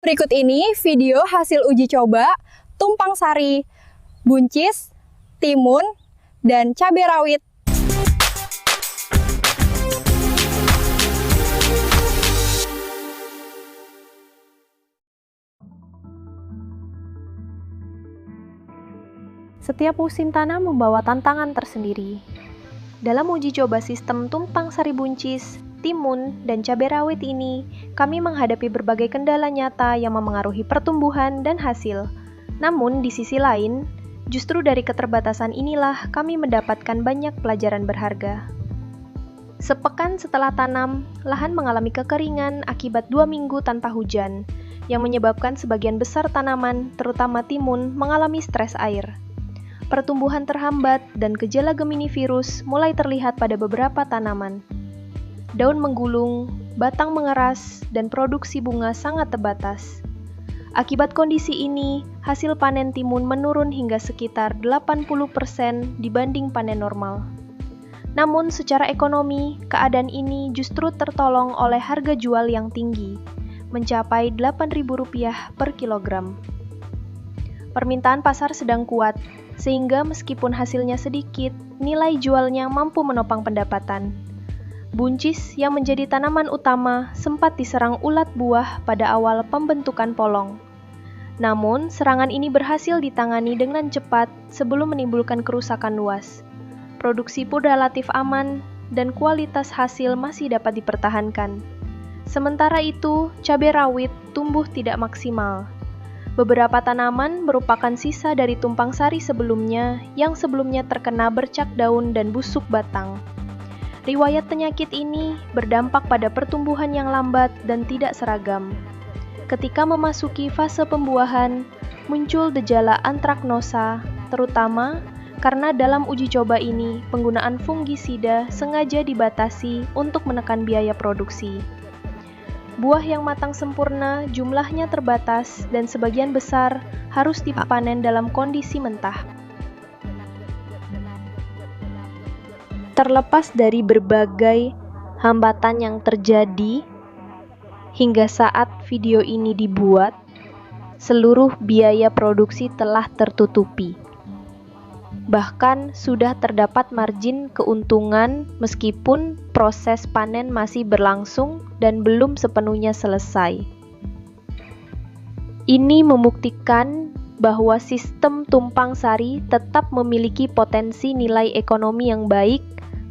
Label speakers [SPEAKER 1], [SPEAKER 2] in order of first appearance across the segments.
[SPEAKER 1] Berikut ini video hasil uji coba tumpang sari, buncis, timun, dan cabai rawit.
[SPEAKER 2] Setiap musim tanam membawa tantangan tersendiri. Dalam uji coba sistem tumpang sari buncis, timun, dan cabai rawit ini, kami menghadapi berbagai kendala nyata yang memengaruhi pertumbuhan dan hasil. Namun, di sisi lain, justru dari keterbatasan inilah kami mendapatkan banyak pelajaran berharga. Sepekan setelah tanam, lahan mengalami kekeringan akibat 2 minggu tanpa hujan, yang menyebabkan sebagian besar tanaman, terutama timun, mengalami stres air. Pertumbuhan terhambat dan gejala Gemini virus mulai terlihat pada beberapa tanaman. Daun menggulung, batang mengeras, dan produksi bunga sangat terbatas. Akibat kondisi ini, hasil panen timun menurun hingga sekitar 80% dibanding panen normal. Namun secara ekonomi, keadaan ini justru tertolong oleh harga jual yang tinggi, mencapai Rp8.000 per kilogram. Permintaan pasar sedang kuat, sehingga meskipun hasilnya sedikit, nilai jualnya mampu menopang pendapatan. Buncis yang menjadi tanaman utama sempat diserang ulat buah pada awal pembentukan polong. Namun, serangan ini berhasil ditangani dengan cepat sebelum menimbulkan kerusakan luas. Produksi pun relatif aman dan kualitas hasil masih dapat dipertahankan. Sementara itu, cabai rawit tumbuh tidak maksimal. Beberapa tanaman merupakan sisa dari tumpang sari sebelumnya yang sebelumnya terkena bercak daun dan busuk batang. Riwayat penyakit ini berdampak pada pertumbuhan yang lambat dan tidak seragam. Ketika memasuki fase pembuahan, muncul gejala antraknosa, terutama karena dalam uji coba ini penggunaan fungisida sengaja dibatasi untuk menekan biaya produksi. Buah yang matang sempurna jumlahnya terbatas dan sebagian besar harus dipanen dalam kondisi mentah. Terlepas dari berbagai hambatan yang terjadi, hingga saat video ini dibuat, seluruh biaya produksi telah tertutupi. Bahkan sudah terdapat margin keuntungan meskipun proses panen masih berlangsung dan belum sepenuhnya selesai. Ini membuktikan bahwa sistem tumpang sari tetap memiliki potensi nilai ekonomi yang baik,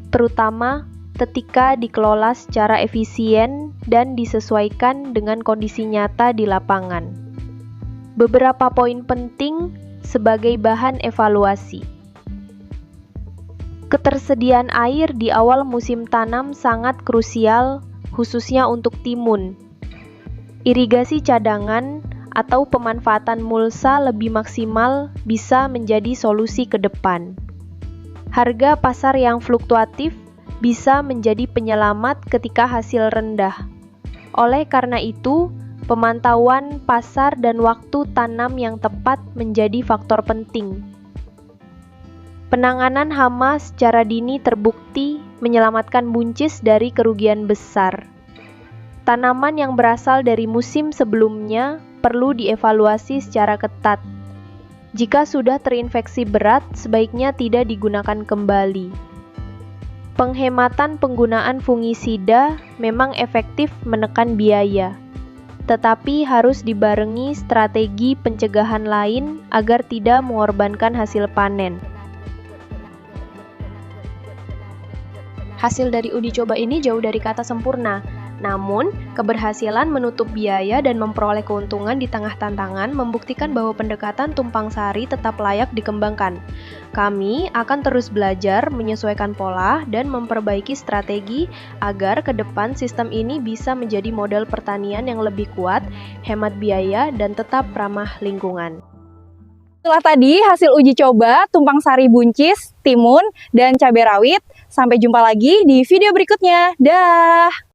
[SPEAKER 2] terutama ketika dikelola secara efisien dan disesuaikan dengan kondisi nyata di lapangan. Beberapa poin penting sebagai bahan evaluasi. Ketersediaan air di awal musim tanam sangat krusial, khususnya untuk timun. Irigasi cadangan atau pemanfaatan mulsa lebih maksimal bisa menjadi solusi ke depan. Harga pasar yang fluktuatif bisa menjadi penyelamat ketika hasil rendah. Oleh karena itu, pemantauan pasar dan waktu tanam yang tepat menjadi faktor penting. Penanganan hama secara dini terbukti menyelamatkan buncis dari kerugian besar. Tanaman yang berasal dari musim sebelumnya perlu dievaluasi secara ketat. Jika sudah terinfeksi berat, sebaiknya tidak digunakan kembali. Penghematan penggunaan fungisida memang efektif menekan biaya, tetapi harus dibarengi strategi pencegahan lain agar tidak mengorbankan hasil panen. Hasil dari uji coba ini jauh dari kata sempurna, namun keberhasilan menutup biaya dan memperoleh keuntungan di tengah tantangan membuktikan bahwa pendekatan tumpang sari tetap layak dikembangkan. Kami akan terus belajar, menyesuaikan pola, dan memperbaiki strategi agar ke depan sistem ini bisa menjadi model pertanian yang lebih kuat, hemat biaya, dan tetap ramah lingkungan.
[SPEAKER 1] Setelah tadi hasil uji coba tumpang sari buncis, timun, dan cabai rawit. Sampai jumpa lagi di video berikutnya. Dah!